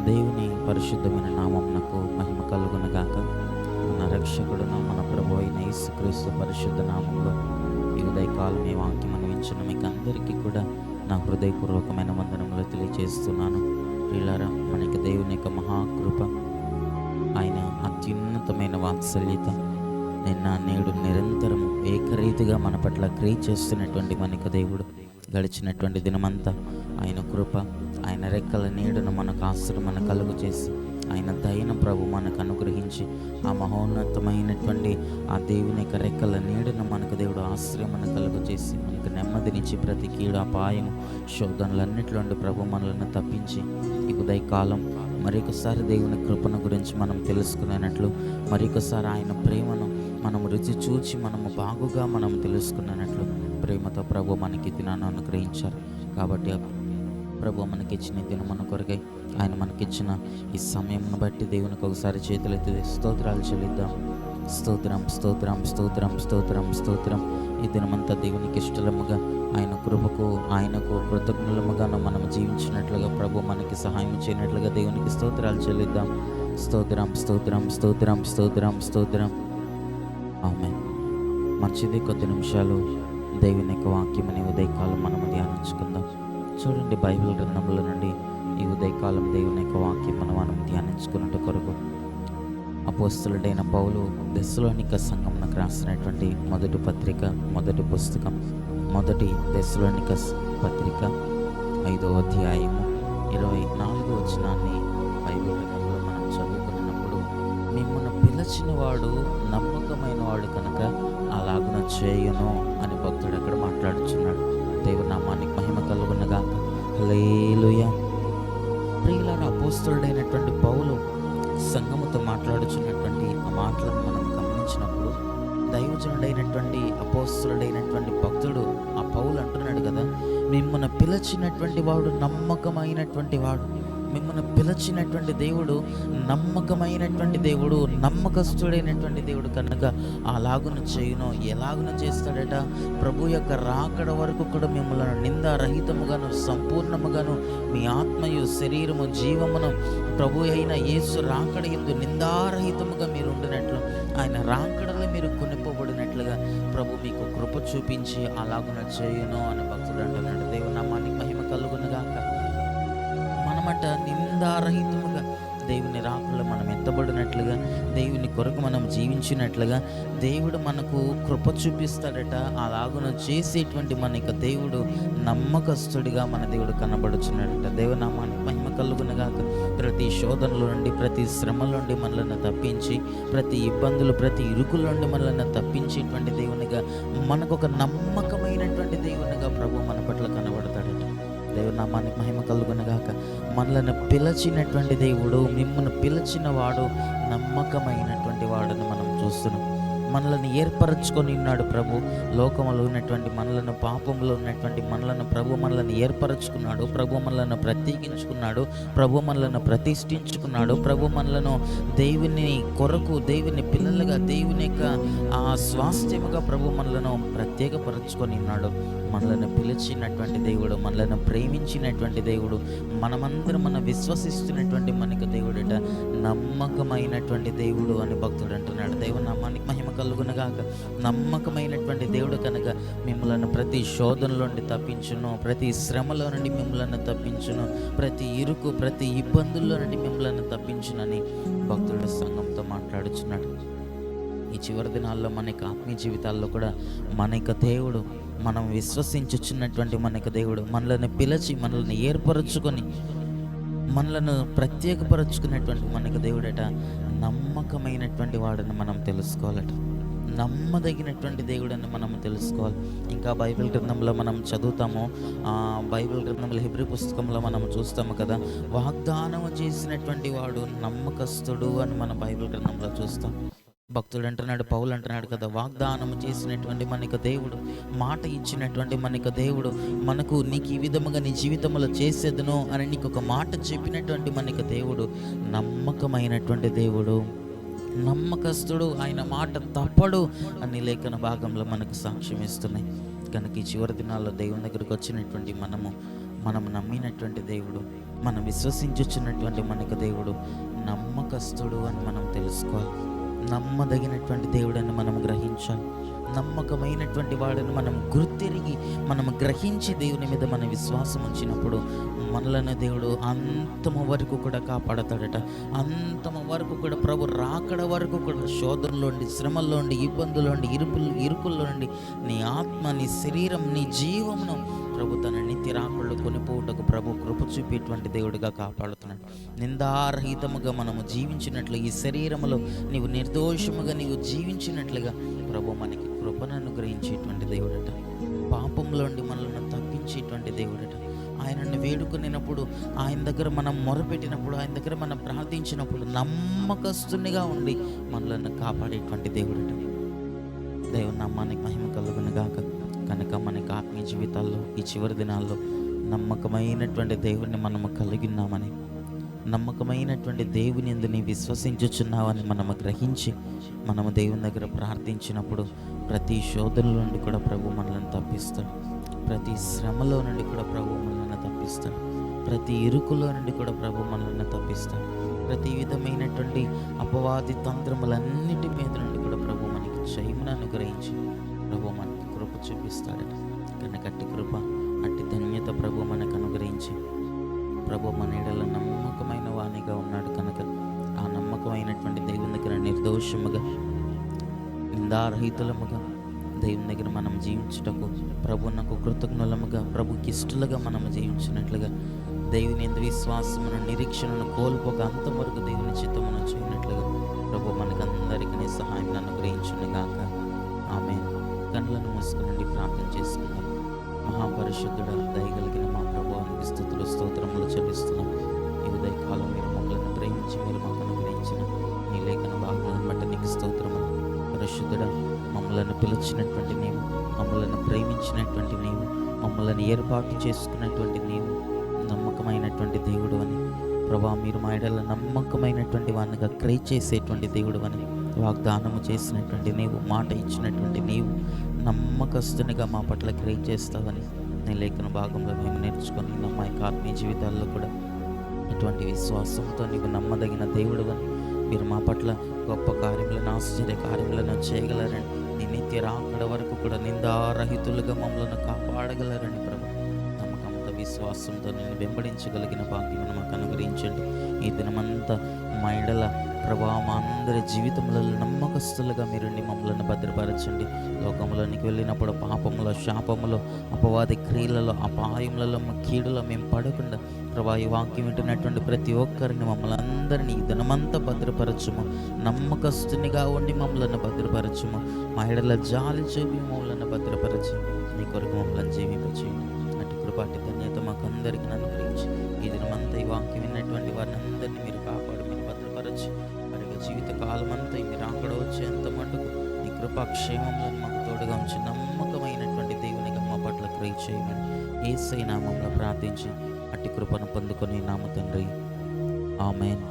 దేవుని పరిశుద్ధమైన నామమునకు మహిమ కలుగునగాక. మన రక్షకుడును మన ప్రభు అయిన యేసుక్రీస్తు పరిశుద్ధ నామంలో ఈ ఉదయకాలం ఈ వాక్యం వింటున్న మీకు అందరికీ కూడా నా హృదయపూర్వకమైన వందనములు తెలియజేస్తున్నాను. ప్రియులారా, మనకి దేవుని యొక్క మహాకృప, ఆయన అత్యున్నతమైన వాత్సల్యత నిన్న నేడు నిరంతరము ఏకరీతిగా మన పట్ల క్రియ చేస్తున్నటువంటి మనకు దేవుడు గడిచినటువంటి దినమంతా ఆయన కృప, ఆయన రెక్కల నీడను మనకు ఆశ్రమను కలుగు చేసి, ఆయన దయను ప్రభు మనకు అనుగ్రహించి, ఆ మహోన్నతమైనటువంటి ఆ దేవుని యొక్క రెక్కల నీడను మనకు దేవుడు ఆశ్రమను కలుగు చేసి, మనకు నెమ్మదినిచ్చి ప్రతి కీడు అపాయము శోధనలన్నిటిలో ప్రభు మనలను తప్పించి, ఈ ఉదయకాలం మరొకసారి దేవుని కృపను గురించి మనం తెలుసుకునేటట్లు, మరొకసారి ఆయన ప్రేమను మనం రుచి చూచి మనము బాగుగా మనం తెలుసుకున్నట్లు ప్రేమతో ప్రభు మనకి దినాన్ని అనుగ్రహించారు. కాబట్టి ప్రభు మనకిచ్చిన దినం మన కొరకై ఆయన మనకిచ్చిన ఈ సమయంను బట్టి దేవునికి ఒకసారి చేతులెత్తి స్తోత్రాలు చెల్లిద్దాం. స్తోత్రం, స్తోత్రం, స్తోత్రం, స్తోత్రం, స్తోత్రం. ఈ దినమంతా దేవునికి ఇష్టముగా ఆయన కృపకు ఆయనకు కృతజ్ఞులముగాను మనం జీవించినట్లుగా ప్రభు మనకి సహాయం చేయనట్లుగా దేవునికి స్తోత్రాలు చెల్లిద్దాం. స్తోత్రం, స్తోత్రం, స్తోత్రం, స్తోత్రం, స్తోత్రం. ఆమేన్. మంచిది, కొద్ది నిమిషాలు దేవుని యొక్క వాక్యమని ఉదయకాలం మనము ధ్యానించుకుందాం. చూడండి, బైబిల్ గ్రంథంలో నుండి ఈ ఉదయకాలం దేవుని యొక్క వాక్యం మనం ధ్యానించుకున్నట్టు కొరకు అపోస్తలుడైన పౌలు థెస్సలోనిక సంఘమునకు రాసినటువంటి మొదటి పుస్తకం మొదటి థెస్సలోనిక పత్రిక 5వ అధ్యాయము 24వ వచనాన్ని బైబిల్ గ్రంథంలో మనం చదువుకున్నప్పుడు, మిమ్మల్ని పిలిచిన వాడు నమ్మకమైన వాడు కనుక అలాగున చేయును అని భక్తుడు అక్కడ మాట్లాడుచున్నాడు. దేవుని నామానికి మహిమ కలుగునగాక. హల్లెలూయా. ప్రియులారా, అపోస్తలుడైనటువంటి పౌలు సంఘముతో మాట్లాడుచున్నటువంటి ఆ మాటలను మనం గమనించినప్పుడు, దైవజనుడైనటువంటి అపోస్తలుడైనటువంటి భక్తుడు ఆ పౌలు అంటున్నాడు కదా, మిమ్మల్ని పిలిచినటువంటి వాడు నమ్మకమైనటువంటి వాడు. మిమ్మల్ని పిలిచినటువంటి దేవుడు నమ్మకమైనటువంటి దేవుడు, నమ్మకస్తుడైనటువంటి దేవుడు కనుక అలాగున చేయును. ఎలాగున చేస్తాడట? ప్రభు యొక్క రాకడ వరకు కూడా మిమ్మల్ని నిందారహితముగాను సంపూర్ణముగాను మీ ఆత్మయు శరీరము జీవమును ప్రభు అయిన యేసు రాకడ యందు నిందారహితముగా మీరు ఉండినట్లు, ఆయన రాకడలో మీరు కొనిపోబడినట్లుగా ప్రభు మీకు కృప చూపించి అలాగున చేయును అని భక్తుడు అంటున్నాడు. దేవుని నామానికి మహిమ కలుగునుగాక. మనమట నిందారహితముగా దేవుని రాకడలో మనం ఎత్తబడినట్లుగా, దేవుని కొరకు మనం జీవించినట్లుగా దేవుడు మనకు కృప చూపిస్తాడట. అలాగున చేసేటువంటి మన యొక్క దేవుడు నమ్మకస్తుడిగా మన దేవుడు కనబడుచున్నాడట. దేవునామానికి మహిమ కలుగునగాక. ప్రతి శోధనల నుండి, ప్రతి శ్రమల నుండి మనల్ని తప్పించి, ప్రతి ఇబ్బందులు, ప్రతి ఇరుకుల నుండి మనల్ని తప్పించేటువంటి దేవునిగా, మనకు ఒక నమ్మకమైనటువంటి దేవునిగా ప్రభు మన పట్ల కనబడతాడట. దేవునామానికి మహిమ కలుగునగాక. మనల్ని పిలిచినటువంటి దేవుడు, మిమ్మల్ని పిలిచిన వాడు నమ్మకమైనటువంటి వాడని మనం చూస్తున్నాం. మనల్ని ఏర్పరచుకొని ఉన్నాడు ప్రభు. లోకంలో ఉన్నటువంటి మనలను, పాపంలో ఉన్నటువంటి మనలను ప్రభు మనల్ని ఏర్పరచుకున్నాడు. ప్రభు మనలను ప్రత్యేకించుకున్నాడు. ప్రభు మనలను ప్రతిష్ఠించుకున్నాడు. ప్రభు మనలను దేవుని కొరకు, దేవుని పిల్లలుగా, దేవుని యొక్క ఆ స్వాస్థ్యముగా ప్రభు మనలను ప్రత్యేకపరచుకొని ఉన్నాడు. మనలను పిలిచినటువంటి దేవుడు, మనలను ప్రేమించినటువంటి దేవుడు, మనమందరం మనం విశ్వసిస్తున్నటువంటి మనకు దేవుడట నమ్మకమైనటువంటి దేవుడు అని భక్తుడు అంటున్నాడు. దేవుని నామానికి మహిమ కలుగునగాక. నమ్మకమైనటువంటి దేవుడు కనుక మిమ్మల్ని ప్రతి శోధనలో నుండి తప్పించును, ప్రతి శ్రమలో నుండి మిమ్మల్ని తప్పించును, ప్రతి ఇరుకు, ప్రతి ఇబ్బందుల్లో నుండి మిమ్మల్ని తప్పించునని భక్తుడు సంఘంతో మాట్లాడుచున్నాడు. ఈ చివరి దినాల్లో మన యొక్క ఆత్మీయ జీవితాల్లో కూడా మన యొక్క దేవుడు, మనం విశ్వసించుచున్నటువంటి మన యొక్క దేవుడు మనల్ని పిలిచి, మనల్ని ఏర్పరచుకొని, మనలను ప్రత్యేకపరచుకున్నటువంటి మనకు దేవుడట నమ్మకమైనటువంటి వాడని మనం తెలుసుకోవాలట. నమ్మదగినటువంటి దేవుడని మనం తెలుసుకోవాలి. ఇంకా బైబిల్ గ్రంథంలో మనం చదువుతాము, బైబిల్ గ్రంథంలో హెబ్రీ పుస్తకంలో మనం చూస్తాము కదా, వాగ్దానం చేసినటువంటి వాడు నమ్మకస్తుడు అని మనం బైబిల్ గ్రంథంలో చూస్తాం. భక్తుడు అంటున్నాడు, పౌలు అంటున్నాడు కదా, వాగ్దానం చేసినటువంటి మనకు దేవుడు, మాట ఇచ్చినటువంటి మనకు దేవుడు, మనకు నీకు ఈ విధముగా నీ జీవితంలో చేసేదను అని నీకు ఒక మాట చెప్పినటువంటి మనకు దేవుడు నమ్మకమైనటువంటి దేవుడు, నమ్మకస్తుడు, ఆయన మాట తప్పడు అని లేఖన భాగంలో మనకు సాక్ష్యం ఇస్తున్నాయి. కనుక ఈ చివరి దినాల్లో దేవుని దగ్గరికి వచ్చినటువంటి మనం నమ్మినటువంటి దేవుడు, మనం విశ్వసించుచున్నటువంటి మనకు దేవుడు నమ్మకస్తుడు అని మనం తెలుసుకోవాలి. నమ్మదగినటువంటి దేవుడని మనం గ్రహించాలి. నమ్మకమైనటువంటి వాడిని మనం గుర్తిరిగి మనం గ్రహించి దేవుని మీద మన విశ్వాసం ఉంచినప్పుడు మనలను దేవుడు అంతము వరకు కూడా కాపాడతాడట. అంతము వరకు కూడా ప్రభు రాకడ వరకు కూడా శోధనలోండి, శ్రమల్లోండి, ఇబ్బందులోండి, ఇరుకుల్లో నుండి నీ ఆత్మ, నీ శరీరం, నీ జీవమును ప్రభు తన నిత్య రాకళ్ళు కొనిపోవుటకు ప్రభు కృప చూపేటువంటి దేవుడిగా కాపాడుతున్నాడు. నిందారహితముగా మనము జీవించినట్లు, ఈ శరీరములో నీవు నిర్దోషముగా నీవు జీవించినట్లుగా ప్రభు మనకి కృపను అనుగ్రహించేటువంటి దేవుడట. పాపంలోండి మనల్ని తప్పించేటువంటి దేవుడట. ఆయనను వేడుకునేటప్పుడు, ఆయన దగ్గర మనం మొరపెట్టినప్పుడు, ఆయన దగ్గర మనం ప్రార్థించినప్పుడు నమ్మకస్తునిగా ఉండి మనల్ని కాపాడేటువంటి దేవుడట. దేవుని నామానికి మహిమ కలుగును గాక. కనుక మనకి ఆత్మీయ జీవితాల్లో ఈ చివరి దినాల్లో నమ్మకమైనటువంటి దేవుని మనము కలిగి ఉన్నామని, నమ్మకమైనటువంటి దేవుని యందు నీ విశ్వసించుచున్నావని మనము గ్రహించి మనము దేవుని దగ్గర ప్రార్థించినప్పుడు ప్రతి శోధనలో నుండి కూడా ప్రభు మనల్ని తప్పిస్తాడు. ప్రతి శ్రమలో నుండి కూడా ప్రభు మనల్ని తప్పిస్తాడు. ప్రతి ఇరుకులో నుండి కూడా ప్రభు మనల్ని తప్పిస్తాడు. ప్రతి విధమైనటువంటి అపవాది తంత్రములన్నిటి మీద నుండి కూడా ప్రభు మనకి జయమును అనుగ్రహించి ప్రభు మనకి కృప చూపిస్తాడట. కనుక అట్టి కృప, అట్టి ధన్యత ప్రభు మనకు అనుగ్రహించి ప్రభు మన ఎడల నమ్మకమైన వాణిగా ఉన్నాడు. కనుక ఆ నమ్మకమైనటువంటి దేవుని దగ్గర నిర్దోషముగా, నిందారహితులముగా దేవుని దగ్గర మనం జీవించుటకు, ప్రభునకు కృతజ్ఞులముగా, ప్రభుకి ఇష్టలుగా మనం జీవించినట్లుగా, దేవుని యందు విశ్వాసమును, నిరీక్షణను కోల్పోక అంతవరకు దేవుని చిత్తమును చేయనట్లుగా ప్రభు మనకందరికీ సహాయం అనుగ్రహించునుగాక. ఆమేన్. కళ్ళను మూసుకునండి, ప్రార్థన చేసుకుందాం. మహాపరిశుద్ధుడ, దయగలిగిన మా ప్రభువానికి స్తుతులు స్తోత్రములు చెల్లిస్తున్నాం. ఈ ఉదయకాలం మీరు మమ్మల్ని ప్రేమించి మీరు మాకు అనుగ్రహించిన నీ లేఖన భాగాలను బట్టి నీకు స్తోత్రములు. పరిశుద్ధుడ, మమ్మల్ని పిలిచినటువంటి నీవు, మమ్మల్ని ప్రేమించినటువంటి నీవు, మమ్మల్ని ఏర్పాటు చేసుకున్నటువంటి నీవు నమ్మకమైనటువంటి దేవుడు అని ప్రభా, మీరు మా ఎడల నమ్మకమైనటువంటి వానిగా క్రై చేసేటువంటి దేవుడు అని వాగ్దానము చేసినటువంటి నీవు, మాట ఇచ్చినటువంటి నీవు నమ్మకస్తునిగా మా పట్ల క్రై చేస్తావని నీ లేఖన భాగంలో మేము నేర్చుకొని మా యొక్క ఆత్మీయ జీవితాల్లో కూడా ఇటువంటి విశ్వాసంతో నీవు నమ్మదగిన దేవుడు అని, మీరు మా పట్ల గొప్ప కార్యములను, ఆశ్చర్య కార్యములను చేయగలరని, నీ నిత్య రాకడ వరకు కూడా నిందారహితులుగా మమ్మల్ని కాపాడగలరని ప్రభు నమ్మకంతో, విశ్వాసంతో నేను వెంబడించగలిగిన భాగ్యం మాకు అనుగ్రహించండి. ఈ దినమంతా మా ఎడల ప్రభా, మా అందరి జీవితంలో నమ్మకస్తులుగా మీరు మమ్మల్ని భద్రపరచండి. లోకంలోనికి వెళ్ళినప్పుడు పాపములో, శాపములో, అపవాది క్రియలలో, అపాయములలో, కీడులో మేము పడకుండా ప్రభా, ఈ వాక్యం వింటున్నటువంటి ప్రతి ఒక్కరిని మమ్మల్ని అందరినీ ఈ దినమంతా భద్రపరచుము. నమ్మకస్తునిగా ఉండి మమ్మల్ని భద్రపరచుము. మా ఎడల జాలి చూపి మమ్మల్ని భద్రపరచి నీ కొరకు మమ్మల్ని జీవింపచేయండి. అటు కృపాటి ధన్యత మాకు అందరికీ అనుగ్రహించి ఈ దినమంతా ఈ వాక్యం విన్నటువంటి వారిని అందరినీ మీరు కాపాడు, మీరు భద్రపరచి మరి జీవిత కాలం అంతా మీరు అక్కడ వచ్చేంత మటుకు నీ కృపాక్షేమములను మాకు తోడుగా ఉంచి నమ్మకమైనటువంటి దేవునిగా మా పట్ల క్రియ చేయమని యేసయ్య నామములో ప్రార్థించి అట్టి కృపను పొందుకొని నామ తండ్రి. ఆమేన్.